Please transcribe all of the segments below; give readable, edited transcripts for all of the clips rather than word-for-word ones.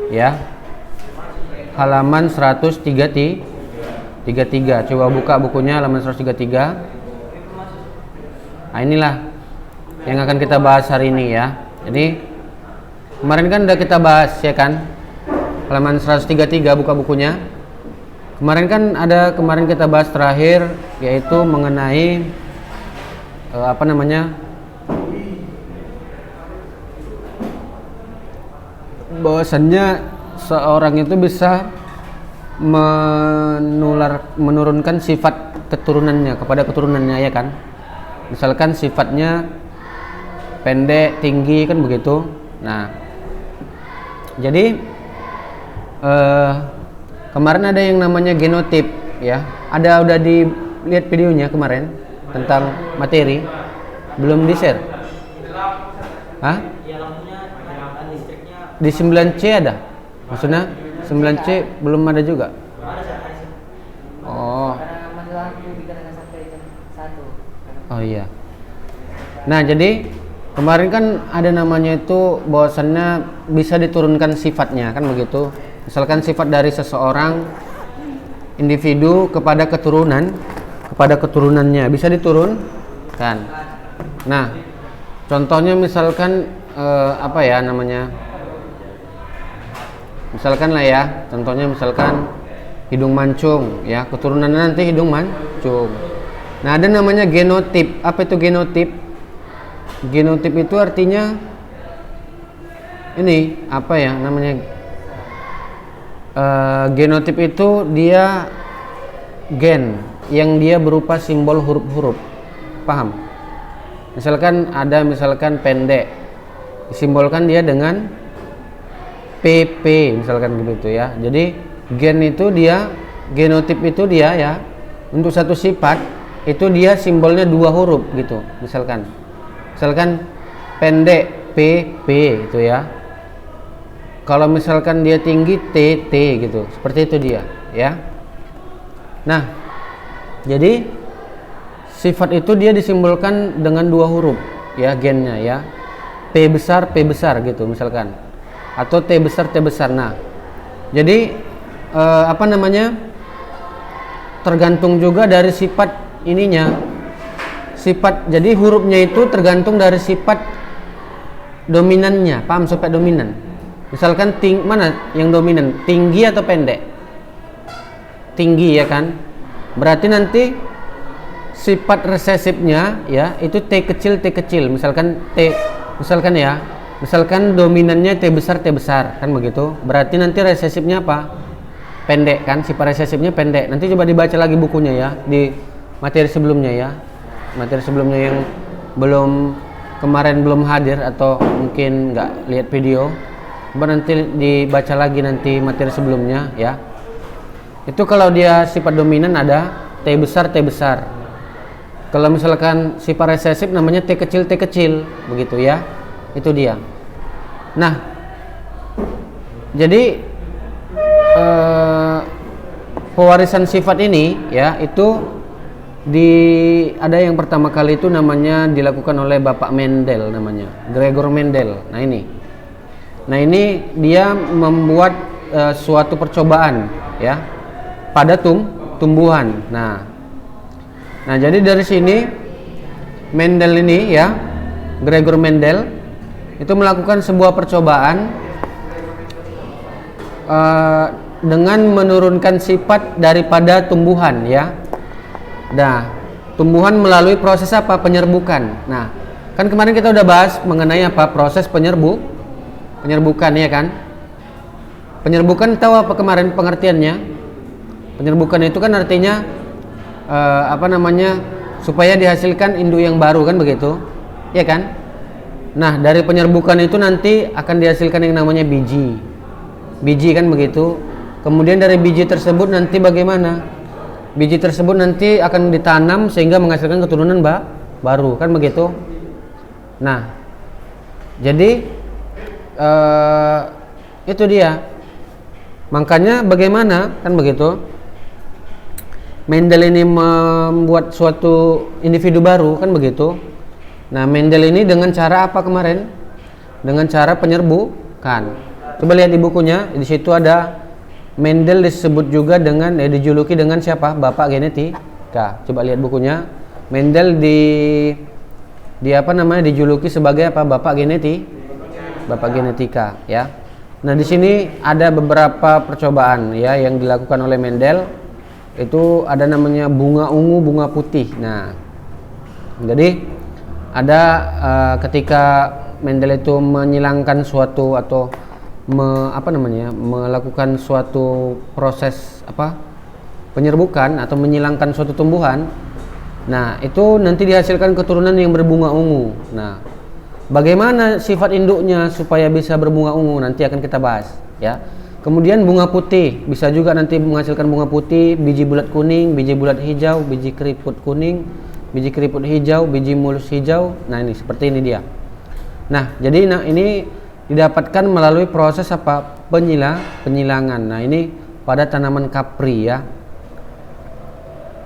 ya. Halaman 133. Coba buka bukunya halaman 133. Nah, inilah yang akan kita bahas hari ini ya. Jadi kemarin kan udah kita bahas ya kan. Halaman 133 buka bukunya. Kemarin kita bahas terakhir yaitu mengenai bahwasannya seorang itu bisa menurunkan sifat keturunannya kepada keturunannya ya kan. Misalkan sifatnya pendek, tinggi kan begitu. Nah, jadi kemarin ada yang namanya genotip ya. Udah dilihat videonya kemarin tentang materi. Belum di-share? Hah? Di 9C ada? Maksudnya 9C belum ada juga? Oh. Oh iya. Nah, jadi kemarin kan ada namanya itu bahwasannya bisa diturunkan sifatnya kan begitu. Misalkan sifat dari seseorang individu kepada keturunannya bisa diturunkan. Nah, contohnya misalkan misalkan hidung mancung ya, keturunannya nanti hidung mancung. Nah, ada namanya genotip. Apa itu genotip? Genotip itu artinya genotip itu dia gen yang dia berupa simbol huruf-huruf. Paham? Misalkan pendek, disimbolkan dia dengan PP misalkan gitu ya. Jadi genotip itu dia ya, untuk satu sifat itu dia simbolnya 2 huruf gitu. Misalkan pendek PP itu ya. Kalau misalkan dia tinggi TT gitu. Seperti itu dia ya. Nah, jadi sifat itu dia disimbolkan dengan 2 huruf ya, gennya ya. P besar gitu misalkan. Atau T besar. Nah, jadi tergantung juga dari sifat ininya. Jadi hurufnya itu tergantung dari sifat dominannya. Paham sifat dominan? Misalkan mana yang dominan? Tinggi atau pendek? Tinggi ya kan? Berarti nanti sifat resesifnya ya itu T kecil. Misalkan dominannya T besar kan begitu. Berarti nanti resesifnya apa? Pendek kan? Sifat resesifnya pendek. Nanti coba dibaca lagi bukunya ya, di materi sebelumnya ya. Materi sebelumnya yang kemarin belum hadir atau mungkin nggak lihat video, coba nanti dibaca lagi nanti materi sebelumnya ya. Itu kalau dia sifat dominan ada T besar. Kalau misalkan sifat resesif namanya T kecil begitu ya. Itu dia. Nah, jadi pewarisan sifat ini ya itu ada yang pertama kali itu namanya dilakukan oleh Bapak Mendel, namanya Gregor Mendel. Nah ini dia membuat suatu percobaan ya pada tumbuhan. Nah jadi dari sini Mendel ini ya, Gregor Mendel itu melakukan sebuah percobaan dengan menurunkan sifat daripada tumbuhan ya. Nah, tumbuhan melalui proses apa? Penyerbukan. Nah, kan kemarin kita udah bahas mengenai apa? Proses penyerbukan ya kan? Penyerbukan tahu apa kemarin pengertiannya? Penyerbukan itu kan artinya supaya dihasilkan induk yang baru kan begitu? Ya kan? Nah, dari penyerbukan itu nanti akan dihasilkan yang namanya biji kan begitu. Kemudian dari biji tersebut nanti bagaimana? Biji tersebut nanti akan ditanam sehingga menghasilkan keturunan baru kan begitu. Nah, jadi itu dia. Makanya bagaimana kan begitu? Mendel ini membuat suatu individu baru kan begitu. Nah, Mendel ini dengan cara apa kemarin? Dengan cara penyerbukan. Coba lihat di bukunya, di situ ada Mendel disebut juga dengan dijuluki dengan siapa? Bapak genetika. Coba lihat bukunya. Mendel di apa namanya dijuluki sebagai apa? Bapak genetika, ya. Nah, di sini ada beberapa percobaan ya yang dilakukan oleh Mendel. Itu ada namanya bunga ungu, bunga putih. Nah, jadi ada ketika Mendel itu menyilangkan suatu atau melakukan suatu proses penyerbukan atau menyilangkan suatu tumbuhan. Nah, itu nanti dihasilkan keturunan yang berbunga ungu. Nah, bagaimana sifat induknya supaya bisa berbunga ungu nanti akan kita bahas, ya. Kemudian bunga putih bisa juga nanti menghasilkan bunga putih, biji bulat kuning, biji bulat hijau, biji keriput kuning, biji keriput hijau, biji mulus hijau. Nah, ini seperti ini dia. Nah, jadi ini didapatkan melalui proses penyilangan. Nah, ini pada tanaman kapri, ya.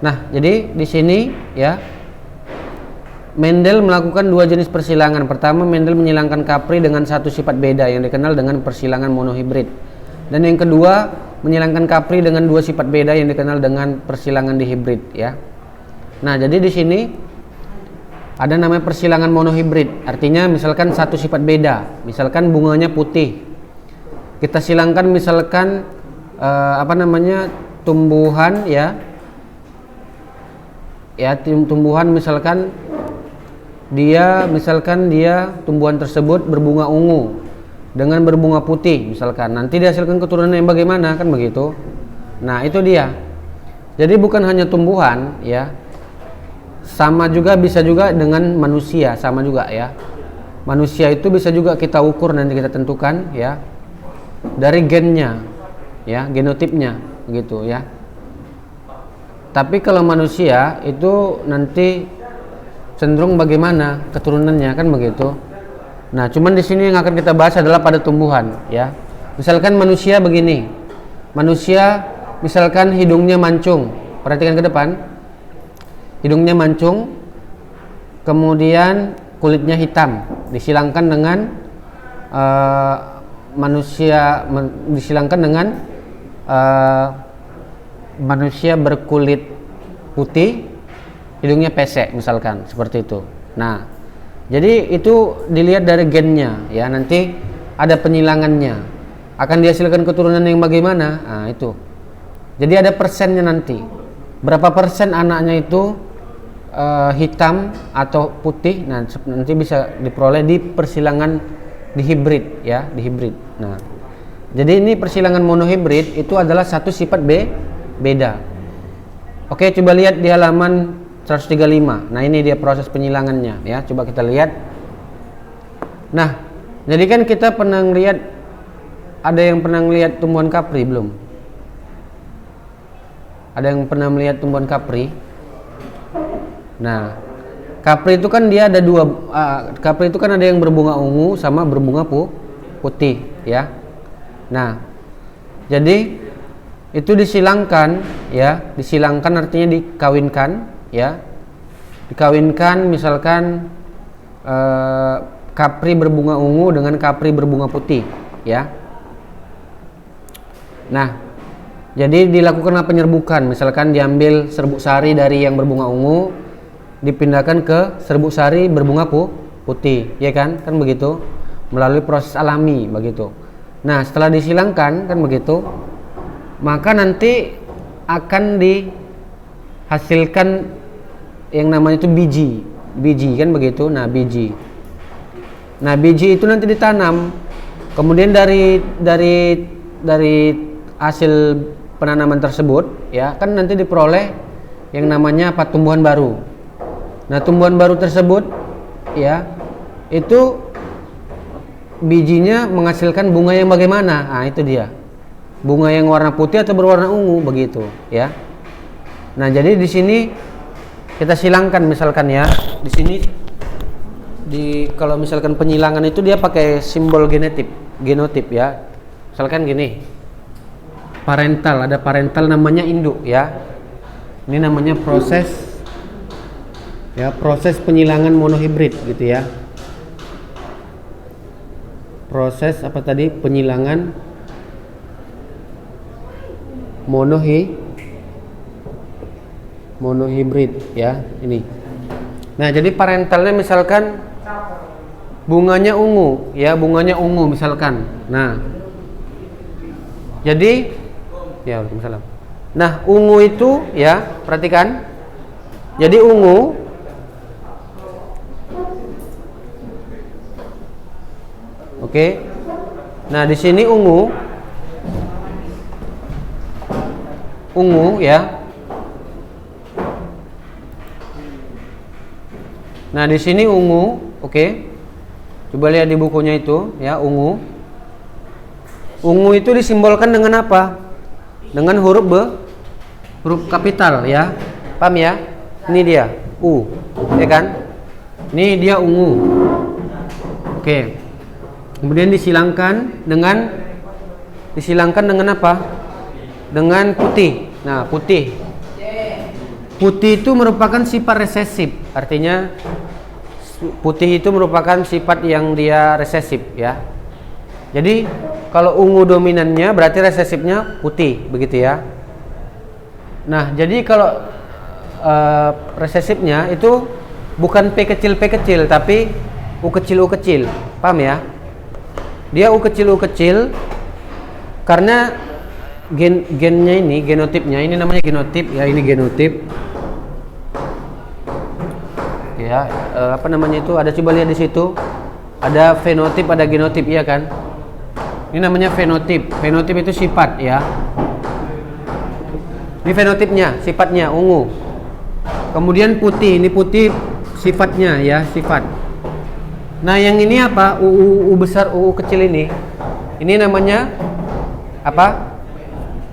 Nah, jadi di sini ya Mendel melakukan dua jenis persilangan. Pertama, Mendel menyilangkan kapri dengan satu sifat beda yang dikenal dengan persilangan monohibrid. Dan yang kedua, menyilangkan kapri dengan dua sifat beda yang dikenal dengan persilangan dihibrid, ya. Nah, jadi di sini ada namanya persilangan monohibrid. Artinya misalkan satu sifat beda, misalkan bunganya putih. Kita silangkan misalkan tumbuhan tumbuhan misalkan dia tumbuhan tersebut berbunga ungu dengan berbunga putih misalkan. Nanti dihasilkan keturunan yang bagaimana, kan begitu. Nah, itu dia. Jadi bukan hanya tumbuhan, ya. Sama juga bisa juga dengan manusia, sama juga, ya. Manusia itu bisa juga kita ukur, nanti kita tentukan, ya, dari gennya, ya, genotipnya, begitu, ya. Tapi kalau manusia itu nanti cenderung bagaimana keturunannya, kan begitu. Nah, cuman di sini yang akan kita bahas adalah pada tumbuhan, ya. Misalkan manusia begini, manusia misalkan hidungnya mancung, perhatikan ke depan. Hidungnya mancung, kemudian kulitnya hitam, disilangkan dengan manusia berkulit putih, hidungnya pesek misalkan, seperti itu. Nah, jadi itu dilihat dari gennya, ya. Nanti ada penyilangannya, akan dihasilkan keturunan yang bagaimana. Nah, itu. Jadi ada persennya nanti. Berapa persen anaknya itu hitam atau putih, nah nanti bisa diperoleh di persilangan dihibrid, ya, dihibrid. Nah, jadi ini persilangan monohibrid itu adalah satu sifat beda. Oke, coba lihat di halaman 135. Nah, ini dia proses penyilangannya, ya. Coba kita lihat. Nah, jadi kan kita pernah lihat, ada yang pernah lihat tumbuhan kapri belum? Ada yang pernah melihat tumbuhan kapri? Nah, kapri itu kan dia ada dua. Kapri itu kan ada yang berbunga ungu sama berbunga putih, ya. Nah, jadi itu disilangkan, ya. Disilangkan artinya dikawinkan, ya. Dikawinkan misalkan kapri berbunga ungu dengan kapri berbunga putih, ya. Nah, jadi dilakukanlah penyerbukan. Misalkan diambil serbuk sari dari yang berbunga ungu, dipindahkan ke serbuk sari berbunga putih, ya kan? Kan begitu, melalui proses alami, begitu. Nah, setelah disilangkan, kan begitu, maka nanti akan dihasilkan yang namanya itu biji, kan begitu. Nah, biji itu nanti ditanam, kemudian dari hasil penanaman tersebut, ya, kan nanti diperoleh yang namanya tumbuhan baru. Nah, tumbuhan baru tersebut, ya, itu bijinya menghasilkan bunga yang bagaimana? Nah, itu dia. Bunga yang warna putih atau berwarna ungu, begitu, ya. Nah, jadi di sini kita silangkan misalkan, ya. Di sini kalau misalkan penyilangan itu dia pakai simbol genotip, ya. Misalkan gini. Parental, ada parental namanya induk, ya. Ini namanya proses penyilangan monohibrid, gitu, ya. proses apa tadi, penyilangan monohibrid ya, ini. Nah, jadi parentalnya misalkan bunganya ungu ya, bunganya ungu misalkan. Nah, jadi ya, waalaikumsalam. Nah, ungu itu ya, perhatikan. Jadi ungu oke. Nah, di sini ungu ya. Nah, di sini ungu, oke. Coba lihat di bukunya itu, ya, ungu. Ungu itu disimbolkan dengan apa? Dengan huruf kapital, ya. Paham ya? Ini dia, U, ya kan? Ini dia ungu. Oke. Kemudian disilangkan dengan apa? Dengan putih. Nah, putih. Putih itu merupakan sifat resesif, artinya putih itu merupakan sifat yang dia resesif ya. Jadi kalau ungu dominannya berarti resesifnya putih, begitu ya. Nah, jadi kalau resesifnya itu bukan P kecil tapi U kecil, paham ya? Dia U kecil karena gennya ini, genotipnya ini namanya genotip ya, ini genotip ya. Apa namanya itu, ada, coba lihat di situ ada fenotip, ada genotip ya kan. Ini namanya fenotip itu sifat ya. Ini fenotipnya, sifatnya ungu. Kemudian putih, ini putih sifatnya ya, sifat. Nah, yang ini apa, U besar U kecil ini namanya apa,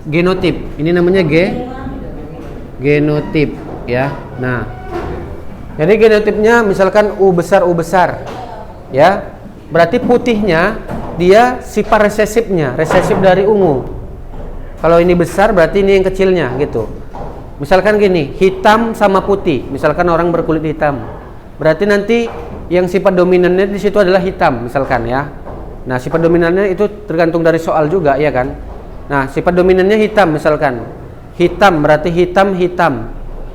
genotip. Ini namanya genotip ya. Nah, jadi genotipnya misalkan U besar ya, berarti putihnya dia sifat resesifnya, resesif dari ungu. Kalau ini besar berarti ini yang kecilnya gitu. Misalkan gini, hitam sama putih, misalkan orang berkulit hitam, berarti nanti yang sifat dominannya di situ adalah hitam misalkan ya. Nah, sifat dominannya itu tergantung dari soal juga ya kan. Nah, sifat dominannya hitam misalkan. Hitam berarti hitam.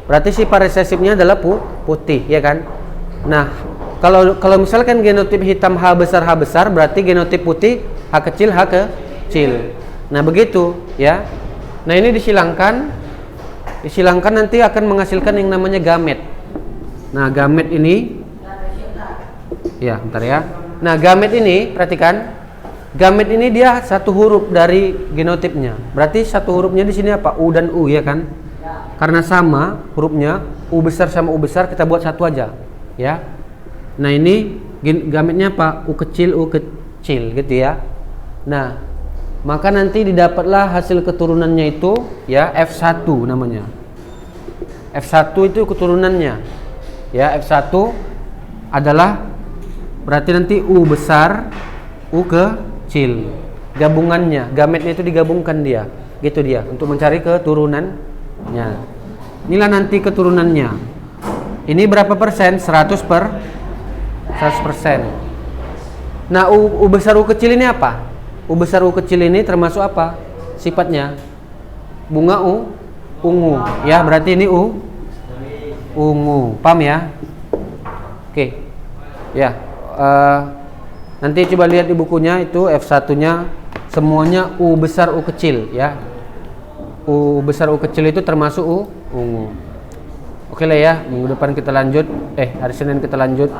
Berarti sifat resesifnya adalah putih ya kan. Nah, kalau misalkan genotip hitam H besar berarti genotip putih H kecil. Nah, begitu ya. Nah, ini disilangkan nanti akan menghasilkan yang namanya gamet. Nah, gamet ini ya, bentar ya. Nah, gamet ini perhatikan. Gamet ini dia satu huruf dari genotipnya. Berarti satu hurufnya di sini apa? U dan U ya kan? Karena sama hurufnya, U besar sama U besar, kita buat satu aja ya. Nah, ini gametnya apa? U kecil gitu ya. Nah, maka nanti didapatlah hasil keturunannya itu ya, F1 namanya. F1 itu keturunannya. Ya, F1 adalah berarti nanti U besar, U kecil. Gabungannya, gametnya itu digabungkan dia. Gitu dia, untuk mencari keturunannya. Inilah nanti keturunannya. Ini berapa persen? 100%. Nah, U besar U kecil ini apa? U besar U kecil ini termasuk apa? Sifatnya bunga ungu ya, berarti ini ungu, paham ya? Oke ya. Nanti coba lihat di bukunya itu F1 nya semuanya U besar U kecil ya. U besar U kecil itu termasuk ungu. Oke lah ya, minggu depan kita lanjut, hari Senin kita lanjut.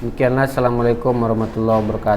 Demikianlah, assalamualaikum warahmatullahi wabarakatuh.